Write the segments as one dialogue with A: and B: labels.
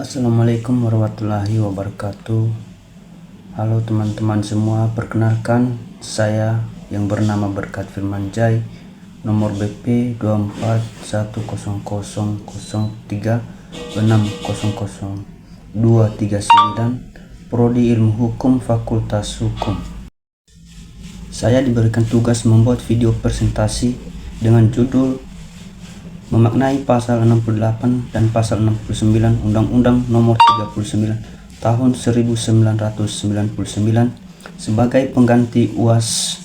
A: Assalamualaikum warahmatullahi wabarakatuh. Halo teman-teman semua, perkenalkan saya yang bernama Berkat Firman Jai, nomor BP 241003600239, Prodi Ilmu Hukum Fakultas Hukum. Saya diberikan tugas membuat video presentasi dengan judul memaknai pasal 68 dan pasal 69 Undang-Undang Nomor 39 Tahun 1999 sebagai pengganti UAS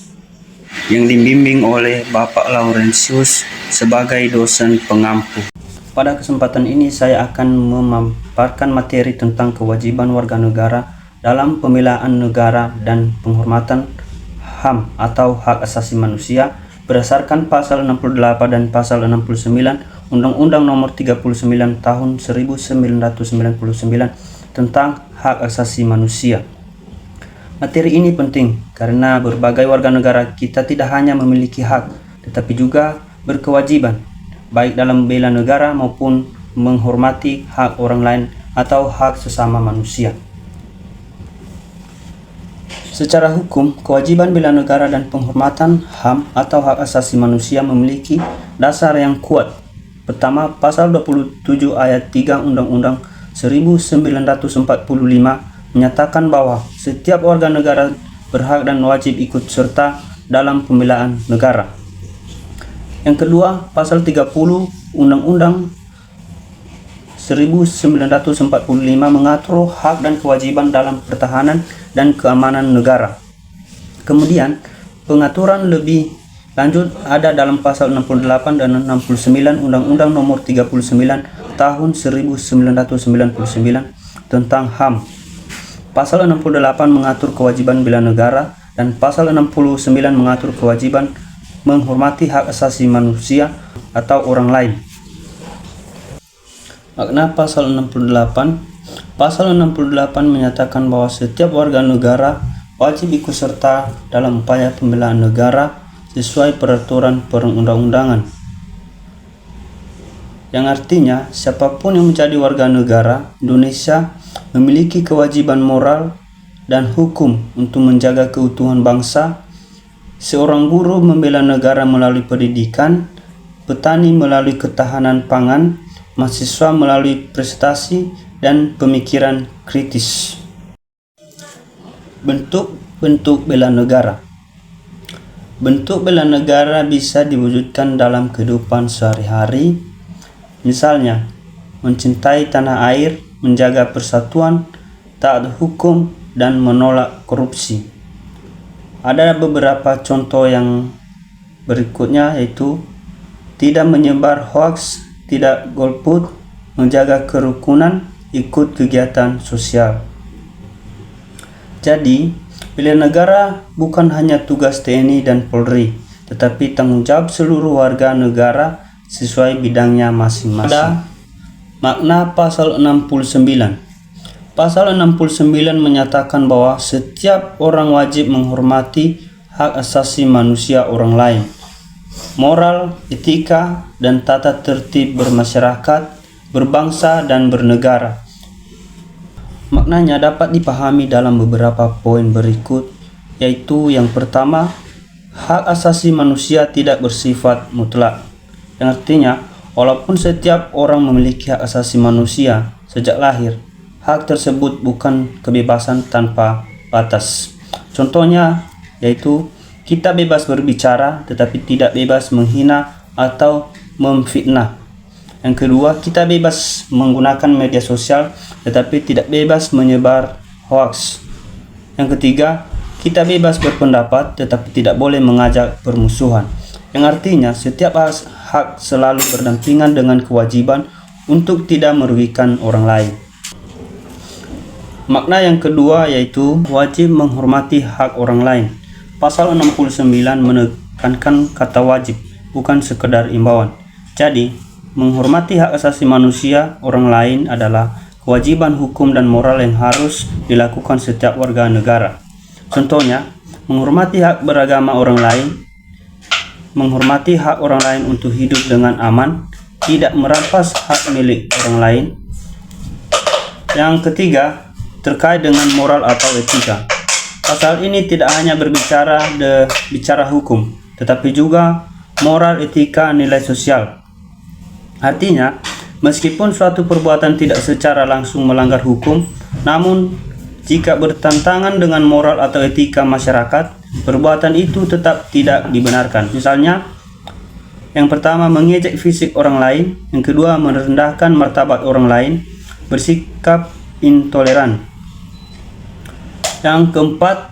A: yang dibimbing oleh Bapak Laurentius sebagai dosen pengampu. Pada kesempatan ini saya akan memaparkan materi tentang kewajiban warga negara dalam pembelaan negara dan penghormatan HAM atau hak asasi manusia berdasarkan pasal 68 dan pasal 69 Undang-Undang Nomor 39 Tahun 1999 tentang hak asasi manusia. Materi ini penting karena berbagai warga negara kita tidak hanya memiliki hak, tetapi juga berkewajiban, baik dalam membela negara maupun menghormati hak orang lain atau hak sesama manusia. Secara hukum, kewajiban bela negara dan penghormatan HAM atau hak asasi manusia memiliki dasar yang kuat. Pertama, pasal 27 ayat 3 Undang-Undang 1945 menyatakan bahwa setiap warga negara berhak dan wajib ikut serta dalam pembelaan negara. Yang kedua, pasal 30 Undang-Undang 1945 mengatur hak dan kewajiban dalam pertahanan dan keamanan negara. Kemudian, pengaturan lebih lanjut ada dalam pasal 68 dan 69 Undang-Undang Nomor 39 Tahun 1999 tentang HAM. Pasal 68 mengatur kewajiban bela negara dan pasal 69 mengatur kewajiban menghormati hak asasi manusia atau orang lain. Makna pasal 68. Pasal 68 menyatakan bahwa setiap warga negara wajib ikut serta dalam upaya pembelaan negara sesuai peraturan perundang-undangan. Yang artinya, siapapun yang menjadi warga negara Indonesia memiliki kewajiban moral dan hukum untuk menjaga keutuhan bangsa. Seorang guru membela negara melalui pendidikan, petani melalui ketahanan pangan, mahasiswa melalui prestasi dan pemikiran kritis. Bentuk-bentuk bela negara. Bentuk bela negara bisa diwujudkan dalam kehidupan sehari-hari, misalnya mencintai tanah air, menjaga persatuan, taat hukum, dan menolak korupsi. Ada beberapa contoh yang berikutnya, yaitu tidak menyebar hoaks, tidak golput, menjaga kerukunan, ikut kegiatan sosial. Jadi, bela negara bukan hanya tugas TNI dan Polri, tetapi tanggung jawab seluruh warga negara sesuai bidangnya masing-masing. Ada makna pasal 69. Pasal 69 menyatakan bahwa setiap orang wajib menghormati hak asasi manusia orang lain, moral, etika, dan tata tertib bermasyarakat, berbangsa, dan bernegara. Maknanya dapat dipahami dalam beberapa poin berikut, yaitu yang pertama, hak asasi manusia tidak bersifat mutlak, yang artinya walaupun setiap orang memiliki hak asasi manusia sejak lahir, hak tersebut bukan kebebasan tanpa batas. Contohnya yaitu kita bebas berbicara tetapi tidak bebas menghina atau memfitnah. Yang kedua, kita bebas menggunakan media sosial tetapi tidak bebas menyebar hoaks. Yang ketiga, kita bebas berpendapat tetapi tidak boleh mengajak permusuhan. Yang artinya setiap hak selalu berdampingan dengan kewajiban untuk tidak merugikan orang lain. Makna yang kedua yaitu wajib menghormati hak orang lain. Pasal 69 menekankan kata wajib, bukan sekedar imbauan. Jadi, menghormati hak asasi manusia orang lain adalah kewajiban hukum dan moral yang harus dilakukan setiap warga negara. Contohnya, menghormati hak beragama orang lain, menghormati hak orang lain untuk hidup dengan aman, tidak merampas hak milik orang lain, Yang ketiga, terkait dengan moral atau etika. Pasal ini tidak hanya bicara hukum, tetapi juga moral, etika, nilai sosial. Artinya, meskipun suatu perbuatan tidak secara langsung melanggar hukum, namun jika bertentangan dengan moral atau etika masyarakat, perbuatan itu tetap tidak dibenarkan. Misalnya, yang pertama mengejek fisik orang lain, yang kedua merendahkan martabat orang lain, bersikap intoleran. Yang keempat,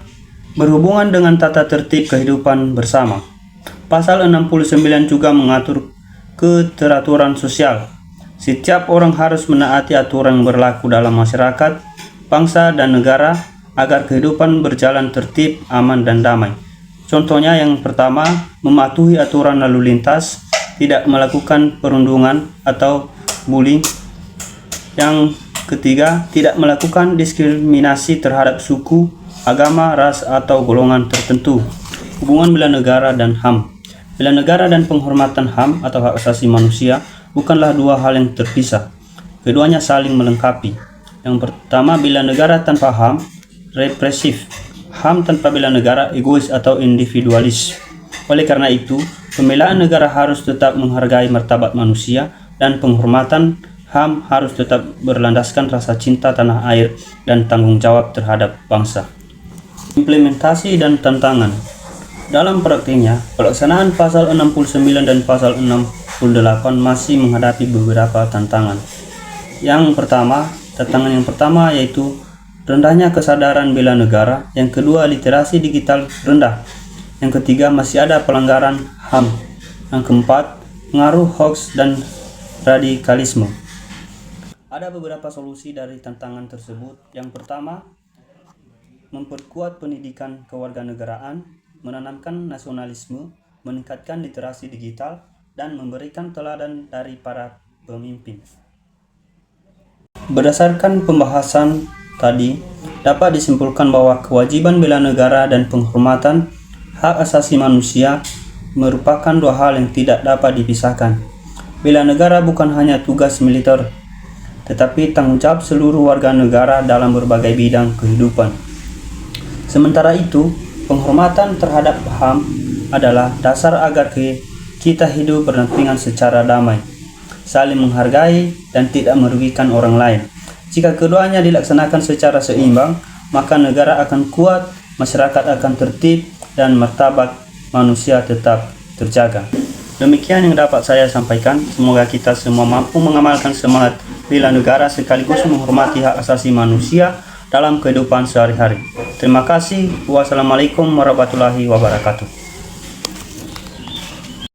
A: berhubungan dengan tata tertib kehidupan bersama. Pasal 69 juga mengatur keteraturan sosial. Setiap orang harus menaati aturan yang berlaku dalam masyarakat, bangsa, dan negara agar kehidupan berjalan tertib, aman, dan damai. Contohnya yang pertama, mematuhi aturan lalu lintas, tidak melakukan perundungan atau bullying. Yang ketiga, tidak melakukan diskriminasi terhadap suku, agama, ras, atau golongan tertentu. Hubungan bela negara dan HAM. Bela negara dan penghormatan HAM atau hak asasi manusia bukanlah dua hal yang terpisah. Keduanya saling melengkapi. Yang pertama, bela negara tanpa HAM represif. HAM tanpa bela negara egois atau individualis. Oleh karena itu, pembelaan negara harus tetap menghargai martabat manusia, dan penghormatan HAM harus tetap berlandaskan rasa cinta tanah air dan tanggung jawab terhadap bangsa. Implementasi dan tantangan. Dalam praktiknya, pelaksanaan pasal 69 dan pasal 68 masih menghadapi beberapa tantangan. Tantangan yang pertama yaitu rendahnya kesadaran bela negara, yang kedua literasi digital rendah, yang ketiga masih ada pelanggaran HAM, yang keempat pengaruh hoax dan radikalisme. Ada beberapa solusi dari tantangan tersebut. Yang pertama, memperkuat pendidikan kewarganegaraan, menanamkan nasionalisme, meningkatkan literasi digital, dan memberikan teladan dari para pemimpin. Berdasarkan pembahasan tadi, dapat disimpulkan bahwa kewajiban bela negara dan penghormatan hak asasi manusia merupakan dua hal yang tidak dapat dipisahkan. Bela negara bukan hanya tugas militer, tetapi tanggung jawab seluruh warga negara dalam berbagai bidang kehidupan. Sementara itu, penghormatan terhadap HAM adalah dasar agar kita hidup berdampingan secara damai, saling menghargai, dan tidak merugikan orang lain. Jika keduanya dilaksanakan secara seimbang, maka negara akan kuat, masyarakat akan tertib, dan martabat manusia tetap terjaga. Demikian yang dapat saya sampaikan. Semoga kita semua mampu mengamalkan semangat bela negara sekaligus menghormati hak asasi manusia dalam kehidupan sehari-hari. Terima kasih. Wassalamualaikum warahmatullahi wabarakatuh.